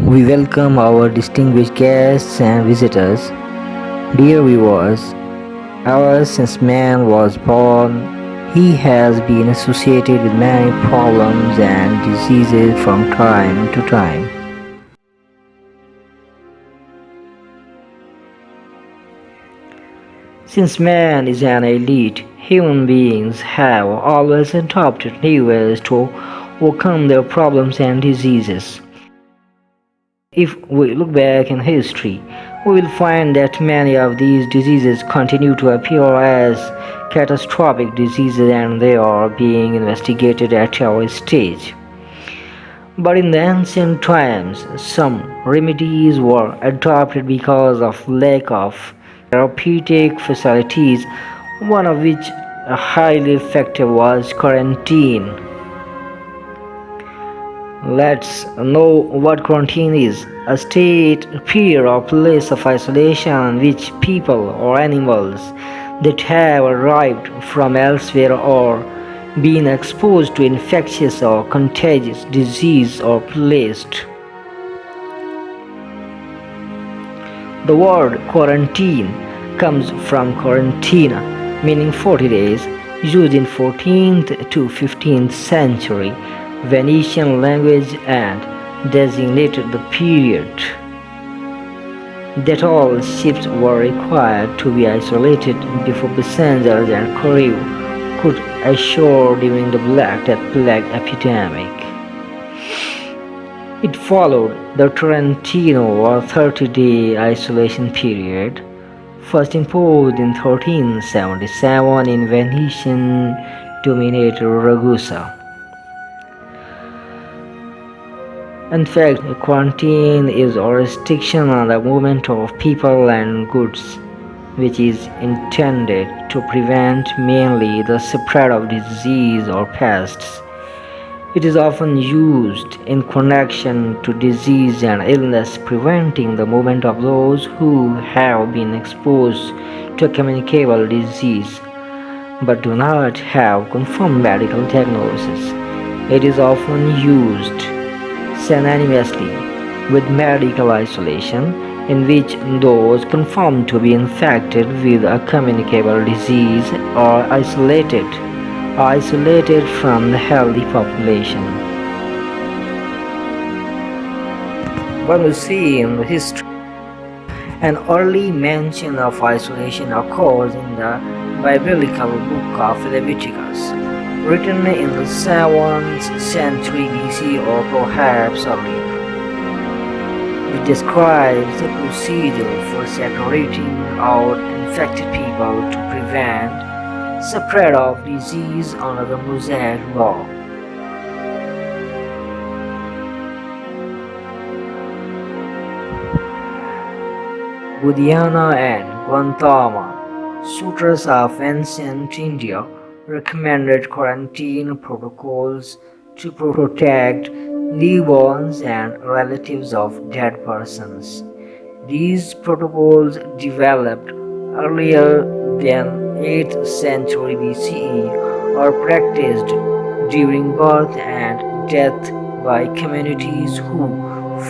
We welcome our distinguished guests and visitors. Dear viewers, ever since man was born, he has been associated with many problems and diseases from time to time. Since man is an elite, human beings have always adopted new ways to overcome their problems and diseases. If we look back in history, we will find that many of these diseases continue to appear as catastrophic diseases and they are being investigated at our stage. But in the ancient times, some remedies were adopted because of lack of therapeutic facilities, one of which highly effective was quarantine. Let's know what quarantine is: a state, period, or place of isolation in which people or animals that have arrived from elsewhere or been exposed to infectious or contagious disease are placed. The word quarantine comes from quarantina, meaning 40 days, used in 14th to 15th century Venetian language and designated the period that all ships were required to be isolated before passengers and crew could ashore during the Black Death Plague epidemic. It followed the Trentino or 30-day isolation period, first imposed in 1377 in Venetian dominated Ragusa. In fact, a quarantine is a restriction on the movement of people and goods, which is intended to prevent mainly the spread of disease or pests. It is often used in connection to disease and illness, preventing the movement of those who have been exposed to a communicable disease but do not have confirmed medical diagnosis. It is often used synonymously with medical isolation, in which those confirmed to be infected with a communicable disease are isolated from the healthy population. When we see in the history, an early mention of isolation occurs in the biblical book of Leviticus, written in the 7th century BC or perhaps earlier. It describes the procedure for separating out infected people to prevent spread of disease under the Mosaic law. Buddhana and Gautama sutras of ancient India recommended quarantine protocols to protect newborns and relatives of dead persons. These protocols developed earlier than 8th century BCE are practiced during birth and death by communities who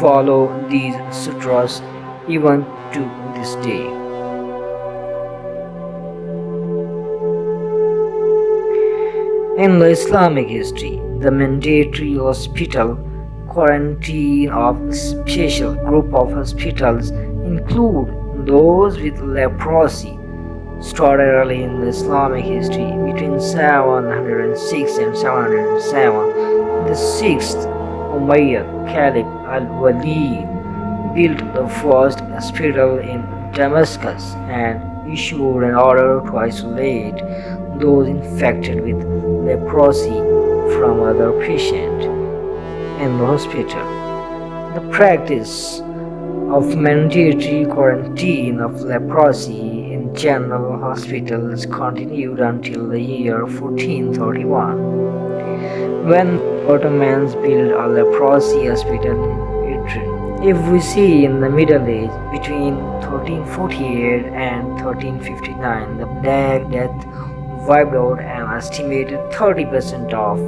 follow these sutras even to this day. In the Islamic history, the mandatory hospital quarantine of a special group of hospitals include those with leprosy, started early in the Islamic history between 706 and 707. The 6th Umayyad Caliph al-Walid built the first hospital in Damascus and issued an order to isolate those infected with leprosy from other patients in the hospital. The practice of mandatory quarantine of leprosy in general hospitals continued until the year 1431, when Ottomans built a leprosy hospital in Idrin. If we see in the Middle Age, between 1348 and 1359, the Black Death wiped out an estimated 30% of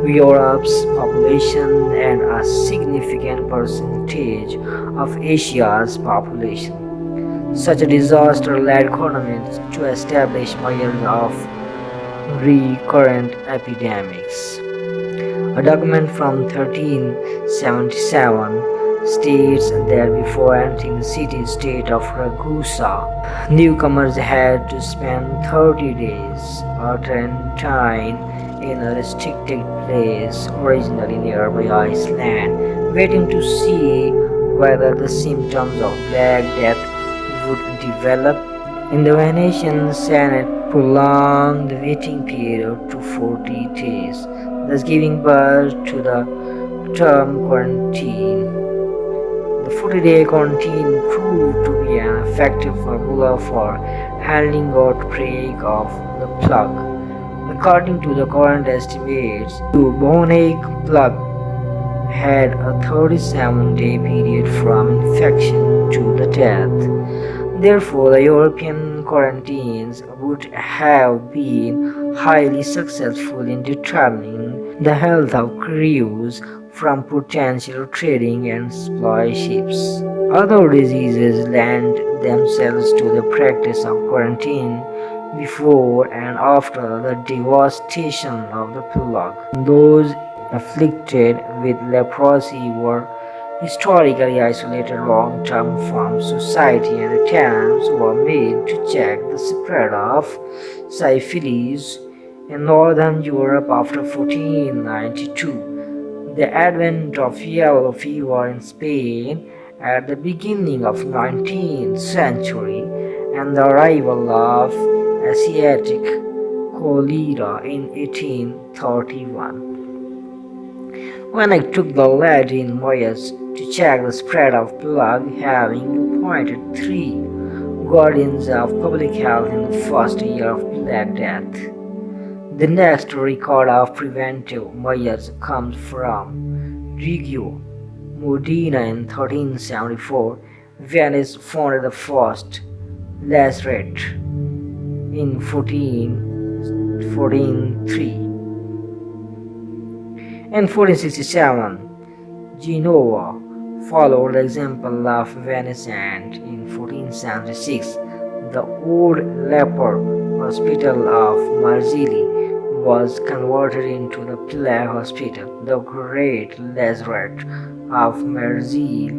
Europe's population and a significant percentage of Asia's population. Such a disaster led governments to establish measures of recurrent epidemics. A document from 1377 states that before entering the city-state of Ragusa, newcomers had to spend 30 days quarantine in a restricted place originally nearby Iceland, waiting to see whether the symptoms of Black Death would develop. In the Venetian Senate prolonged the waiting period to 40 days, thus giving birth to the term quarantine. The 40-day quarantine proved to be an effective formula for handling outbreak of the plague. According to the current estimates, the bubonic plague had a 37-day period from infection to the death. Therefore, the European quarantines would have been highly successful in determining the health of crews from potential trading and supply ships. Other diseases lend themselves to the practice of quarantine before and after the devastation of the plague. Those afflicted with leprosy were historically isolated long-term from society, and attempts were made to check the spread of syphilis in northern Europe after 1492. The advent of yellow fever in Spain at the beginning of 19th century and the arrival of Asiatic cholera in 1831. When I took the Latin voyage to check the spread of plague, having appointed 3 guardians of public health in the first year of Black Death. The next record of preventive measures comes from Reggio Modena in 1374. Venice founded the first lazaret in 1403. In 1467, Genoa followed the example of Venice, and in 1476, the old leper hospital of Marzili was converted into the plague hospital. The great lazaret of Marzili,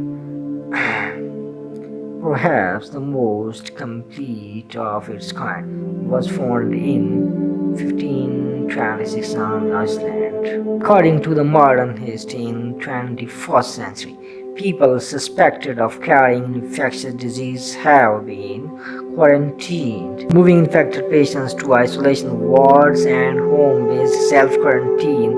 perhaps the most complete of its kind, was founded in 1526 on Iceland. According to the modern history in 21st century, people suspected of carrying infectious disease have been quarantined, moving infected patients to isolation wards and home-based self-quarantine